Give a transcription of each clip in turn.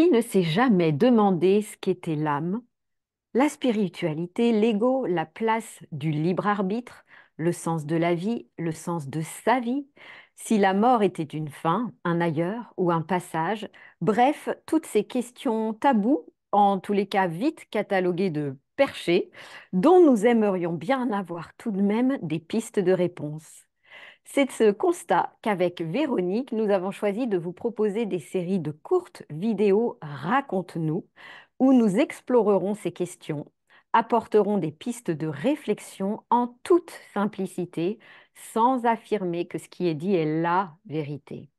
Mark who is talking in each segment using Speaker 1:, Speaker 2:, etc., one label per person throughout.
Speaker 1: Qui ne s'est jamais demandé ce qu'était l'âme, la spiritualité, l'ego, la place du libre arbitre, le sens de la vie, le sens de sa vie, si la mort était une fin, un ailleurs ou un passage, bref, toutes ces questions taboues, en tous les cas vite cataloguées de perchés, dont nous aimerions bien avoir tout de même des pistes de réponse. C'est de ce constat qu'avec Véronique, nous avons choisi de vous proposer des séries de courtes vidéos Raconte-nous, où nous explorerons ces questions, apporterons des pistes de réflexion en toute simplicité, sans affirmer que ce qui est dit est la vérité.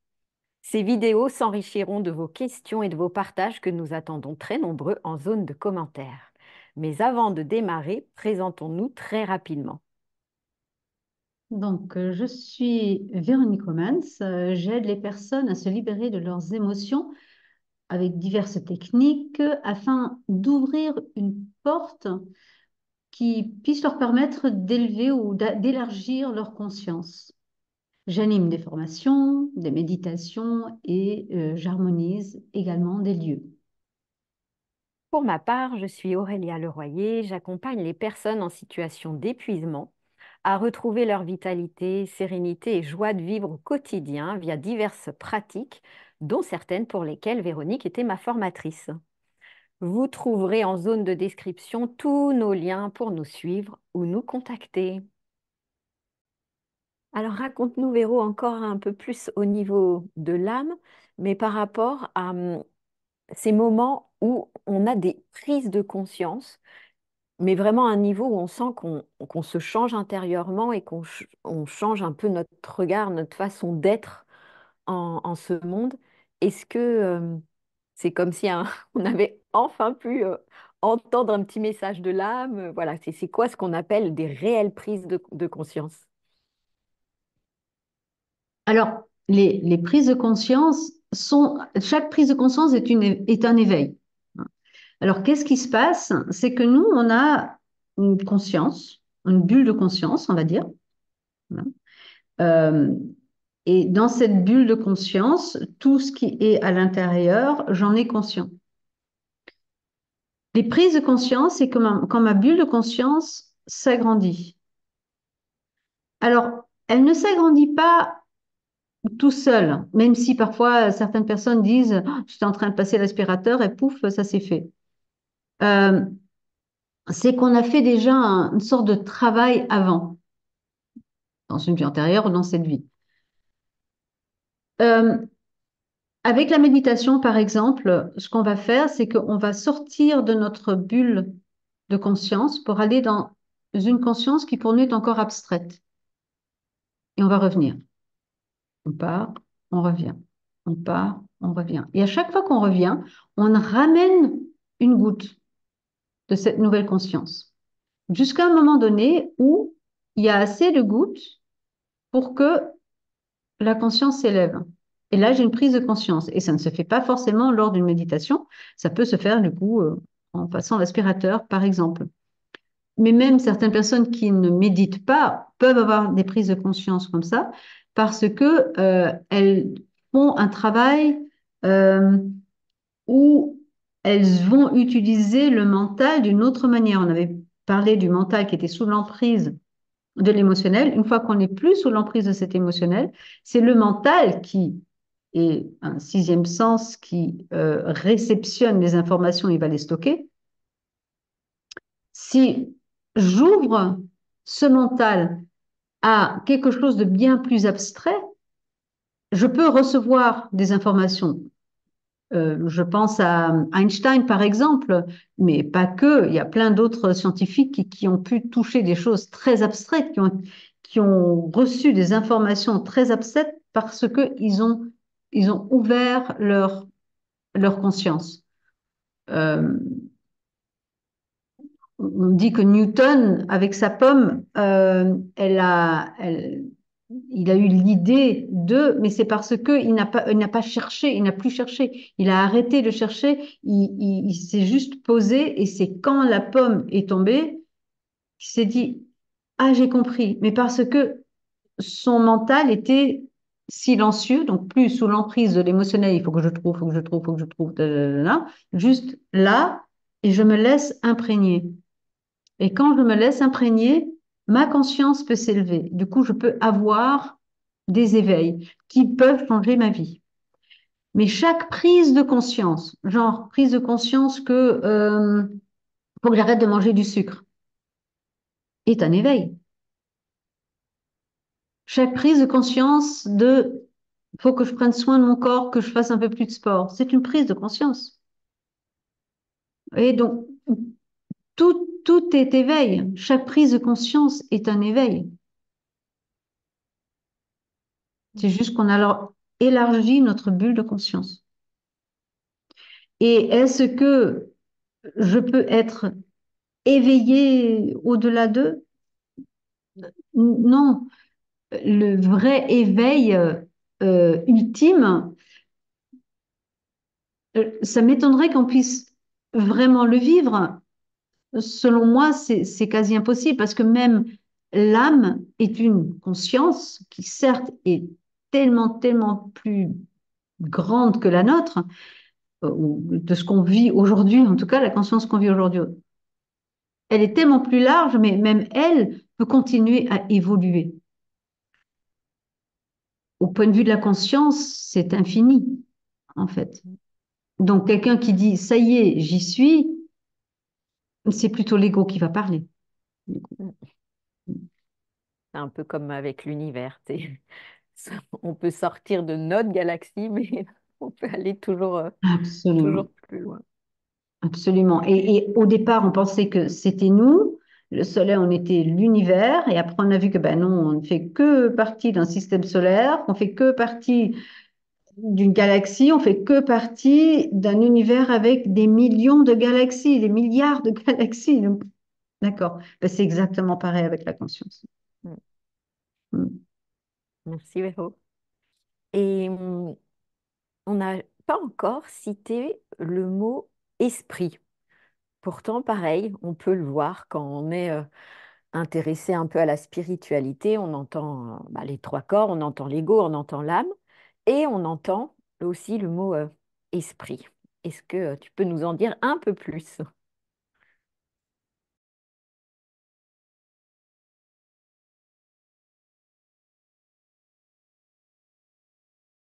Speaker 1: Ces vidéos s'enrichiront de vos questions et de vos partages que nous attendons très nombreux en zone de commentaires. Mais avant de démarrer, présentons-nous très rapidement.
Speaker 2: Je suis Véronique Homans. J'aide les personnes à se libérer de leurs émotions avec diverses techniques afin d'ouvrir une porte qui puisse leur permettre d'élever ou d'élargir leur conscience. J'anime des formations, des méditations et j'harmonise également des lieux.
Speaker 1: Pour ma part, je suis Aurélia Leroyer, j'accompagne les personnes en situation d'épuisement à retrouver leur vitalité, sérénité et joie de vivre au quotidien via diverses pratiques, dont certaines pour lesquelles Véronique était ma formatrice. Vous trouverez en zone de description tous nos liens pour nous suivre ou nous contacter. Alors raconte-nous, Véro, encore un peu plus au niveau de l'âme, mais par rapport à ces moments où on a des prises de conscience, mais vraiment à un niveau où on sent qu'on se change intérieurement et on change un peu notre regard, notre façon d'être en ce monde. Est-ce que c'est comme si on avait enfin pu entendre un petit message de l'âme? Voilà, c'est quoi ce qu'on appelle des réelles prises de conscience?
Speaker 2: Alors, les prises de conscience chaque prise de conscience est un éveil. Alors, qu'est-ce qui se passe? C'est que nous, on a une conscience, une bulle de conscience, on va dire. Voilà. Euh, et dans cette bulle de conscience, tout ce qui est à l'intérieur, j'en ai conscient. Les prises de conscience, c'est quand ma bulle de conscience s'agrandit. Alors, elle ne s'agrandit pas tout seul, même si parfois certaines personnes disent, oh, j'étais en train de passer l'aspirateur et pouf, ça s'est fait. Euh, c'est qu'on a fait déjà une sorte de travail avant, dans une vie antérieure ou dans cette vie. Euh, Avec la méditation, par exemple, ce qu'on va faire, c'est qu'on va sortir de notre bulle de conscience pour aller dans une conscience qui pour nous est encore abstraite. Et on va revenir. On part, on revient. On part, on revient. Et à chaque fois qu'on revient, on ramène une goutte de cette nouvelle conscience. Jusqu'à un moment donné où il y a assez de gouttes pour que la conscience s'élève. Et là, j'ai une prise de conscience. Et ça ne se fait pas forcément lors d'une méditation. Ça peut se faire, du coup, en passant l'aspirateur, par exemple. Mais même certaines personnes qui ne méditent pas peuvent avoir des prises de conscience comme ça parce que, elles font un travail, euh, où elles vont utiliser le mental d'une autre manière. On avait parlé du mental qui était sous l'emprise de l'émotionnel. Une fois qu'on n'est plus sous l'emprise de cet émotionnel, c'est le mental qui est un sixième sens qui réceptionne les informations et va les stocker. Si j'ouvre ce mental à quelque chose de bien plus abstrait, je peux recevoir des informations. Je pense à Einstein, par exemple, mais pas que. Il y a plein d'autres scientifiques qui ont pu toucher des choses très abstraites, qui ont reçu des informations très abstraites parce ils ont ouvert leur conscience. Euh, on dit que Newton, avec sa pomme, il a eu l'idée de, mais c'est parce que il n'a pas cherché, il n'a plus cherché, il a arrêté de chercher, il s'est juste posé et c'est quand la pomme est tombée qu'il s'est dit, ah, j'ai compris, mais parce que son mental était silencieux, donc plus sous l'emprise de l'émotionnel, il faut que je trouve, faut que je trouve, faut que je trouve, juste là, et je me laisse imprégner. Et quand je me laisse imprégner, ma conscience peut s'élever. Du coup, je peux avoir des éveils qui peuvent changer ma vie. Mais chaque prise de conscience, genre prise de conscience que faut que j'arrête de manger du sucre, est un éveil. Chaque prise de conscience de faut que je prenne soin de mon corps, que je fasse un peu plus de sport, c'est une prise de conscience. Et donc, tout est éveil. Chaque prise de conscience est un éveil. C'est juste qu'on a alors élargi notre bulle de conscience. Et est-ce que je peux être éveillé au-delà d'eux? Non. Le vrai éveil ultime, ça m'étonnerait qu'on puisse vraiment le vivre. Selon moi, c'est quasi impossible parce que même l'âme est une conscience qui certes est tellement, tellement plus grande que la nôtre, ou de ce qu'on vit aujourd'hui, en tout cas la conscience qu'on vit aujourd'hui. Elle est tellement plus large, mais même elle peut continuer à évoluer. Au point de vue de la conscience, c'est infini, en fait. Donc quelqu'un qui dit, ça y est, j'y suis, c'est plutôt l'ego qui va parler.
Speaker 1: C'est un peu comme avec l'univers. On peut sortir de notre galaxie, mais on peut aller toujours
Speaker 2: Absolument.
Speaker 1: plus loin.
Speaker 2: Absolument. Et au départ, on pensait que c'était nous, le Soleil, on était l'univers, et après on a vu que ben non, on ne fait que partie d'un système solaire, qu'on fait que partie d'une galaxie, on fait que partie d'un univers avec des millions de galaxies, des milliards de galaxies. Donc, d'accord. Ben, c'est exactement pareil avec la conscience.
Speaker 1: Mm.
Speaker 2: Mm.
Speaker 1: Merci, Véro. Et on n'a pas encore cité le mot esprit. Pourtant, pareil, on peut le voir quand on est intéressé un peu à la spiritualité. On entend bah, les trois corps, on entend l'ego, on entend l'âme et on entend aussi le mot esprit. Est-ce que tu peux nous en dire un peu plus?